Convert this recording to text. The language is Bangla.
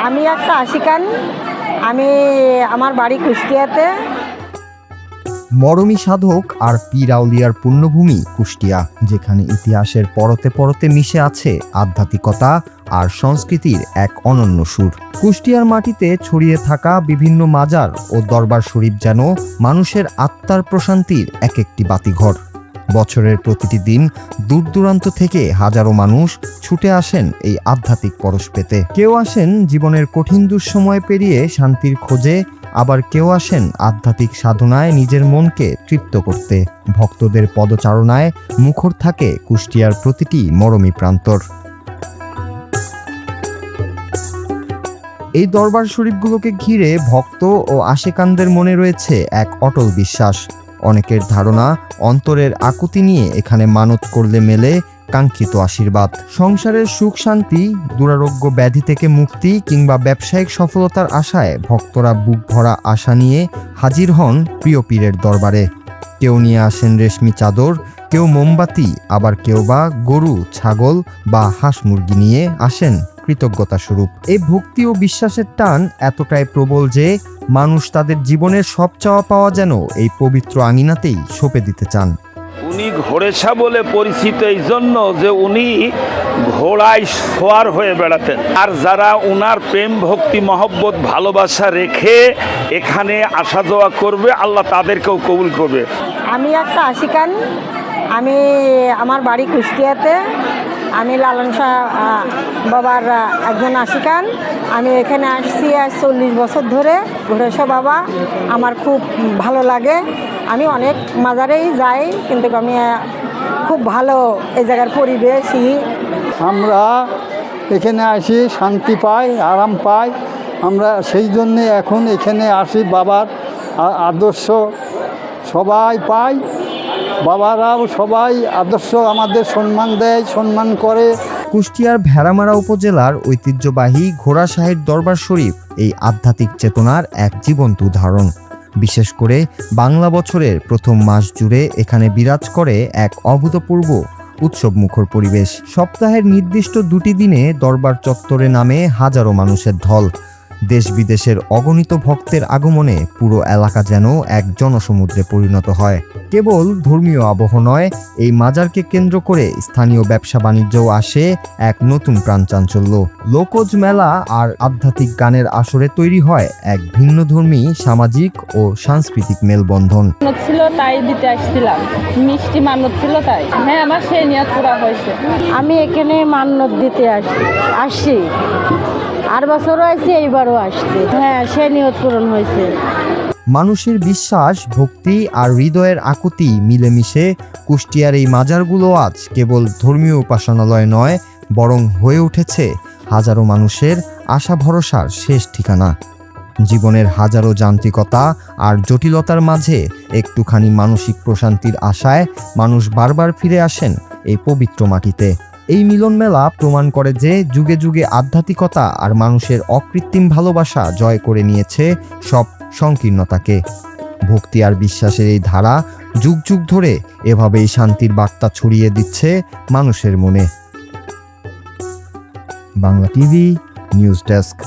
আমি একটা আশিকান। আমার বাড়ি কুষ্টিয়াতে। মরমী সাধক আর পীর আউলিয়ার পুণ্যভূমি কুষ্টিয়া, যেখানে ইতিহাসের পরতে পরতে মিশে আছে আধ্যাত্মিকতা আর সংস্কৃতির এক অনন্য সুর। কুষ্টিয়ার মাটিতে ছড়িয়ে থাকা বিভিন্ন মাজার ও দরবার শরীফ যেন মানুষের আত্মার প্রশান্তির এক একটি বাতিঘর। বছরের প্রতিটি দিন দূর দূরান্ত থেকে হাজারো মানুষ ছুটে আসেন এই আধ্যাত্মিক পরশ পেতে। কেউ আসেন জীবনের কঠিন দুঃসময় পেরিয়ে শান্তির খোঁজে, আবার কেউ আসেন আধ্যাত্মিক সাধনায় নিজের মনকে তৃপ্ত করতে। ভক্তদের পদচারণায় মুখর থাকে কুষ্টিয়ার প্রতিটি মরমী প্রান্তর। এই দরবার শরীফগুলোকে ঘিরে ভক্ত ও আশেকানদের মনে রয়েছে এক অটল বিশ্বাস। অনেকের ধারণা, অন্তরের আকুতি নিয়ে এখানে মানত করলে মেলে কাঙ্ক্ষিত আশীর্বাদ। সংসারের সুখ শান্তি, দুরারোগ্য ব্যাধি থেকে মুক্তি কিংবা ব্যবসায়িক সফলতার আশায় ভক্তরা বুক ভরা আশা নিয়ে হাজির হন প্রিয় পীরের দরবারে। কেউ নিয়ে আসেন রেশমি চাদর, কেউ মোমবাতি, আবার কেউ বা গরু, ছাগল বা হাঁস মুরগি নিয়ে আসেন কৃতজ্ঞতা স্বরূপ। এই ভক্তি ও বিশ্বাসের টান এতটাই প্রবল যে মানুষ তাদের জীবনের সব চাওয়া পাওয়া যেন এই পবিত্র আঙিনাতেই সঁপে দিতে চান। উনি ঘোড়েশা বলে পরিচিত এই জন্য যে উনি ঘোড়ায় সোয়ার হয়ে বেড়াতেন। আর যারা উনার প্রেম ভক্তি মহব্বত ভালোবাসা রেখে এখানে আসা যাওয়া করবে, আল্লাহ তাদেরকেও কবুল করবে। আমি একটা আশিকান। আমার বাড়ি কুষ্টিয়াতে। আমি লালন শাহ বাবার একজন আশিকান। আমি এখানে আসছি আজ 40 বছর ধরে। ঘোড়েশা বাবা আমার খুব ভালো লাগে। আমি অনেক মাজারেই যাই, কিন্তু আমি খুব ভালো এই জায়গার পরিবেশই। আমরা এখানে আসি, শান্তি পাই, আরাম পাই। আমরা সেই জন্যে এখন এখানে আসি। বাবার আদর্শ সবাই পাই। বাবারাও সবাই আদর্শ আমাদের সম্মান দেয়, সম্মান করে। কুষ্টিয়ার ভেড়ামারা উপজেলার ঐতিহ্যবাহী ঘোড়াশাহীর দরবার শরীফ এই আধ্যাত্মিক চেতনার এক জীবন্ত উদাহরণ। বিশেষ করে বাংলা বছরের প্রথম মাস জুড়ে এখানে বিরাজ করে এক অভূতপূর্ব উৎসবমুখর পরিবেশ। সপ্তাহের নির্দিষ্ট 2টি দিনে দরবার চত্বরে নামে হাজারো মানুষের ঢল। দেশ বিদেশের অগণিত ভক্তের আগমনে পুরো এলাকা যেন এক জনসমুদ্রে পরিণত হয়। কেবল ধর্মীয় আবহ নয়, এই মাজারকে কেন্দ্র করে স্থানীয় ব্যবসা বাণিজ্যও আসে এক নতুন প্রাণচাঞ্চল্য। লোকজ মেলা আর আধ্যাত্মিক গানের আসরে তৈরি হয় এক ভিন্নধর্মী সামাজিক ও সাংস্কৃতিক মেলবন্ধন। ছিল তাই দিতে আসছিলাম, মিষ্টি মানত ছিল তাই। হ্যাঁ, আমার সেই নিয়ত পুরা হয়েছে। আমি এখানে মান্যত দিতে আসছি। আর বছরও আসছি, এইবারও আসছি। হ্যাঁ, সে নিয়ত পূরণ হয়েছে। মানুষের বিশ্বাস, ভক্তি আর হৃদয়ের আকুতি মিলেমিশে কুষ্টিয়ার এই মাজারগুলো আজ কেবল ধর্মীয় উপাসনালয় নয়, বরং হয়ে উঠেছে হাজারো মানুষের আশা ভরসার শেষ ঠিকানা। জীবনের হাজারো যান্ত্রিকতা আর জটিলতার মাঝে একটুখানি মানসিক প্রশান্তির আশায় মানুষ বারবার ফিরে আসেন এই পবিত্র মাটিতে। এই মিলন মেলা প্রমাণ করে যে যুগে যুগে আধ্যাত্মিকতা আর মানুষের অকৃত্রিম ভালোবাসা জয় করে নিয়েছে সব সংকীর্ণতাকে। ভক্তি আর বিশ্বাসের এই ধারা যুগ যুগ ধরে এভাবেই শান্তির বার্তা ছড়িয়ে দিচ্ছে মানুষের মনে। Bangla TV news desk.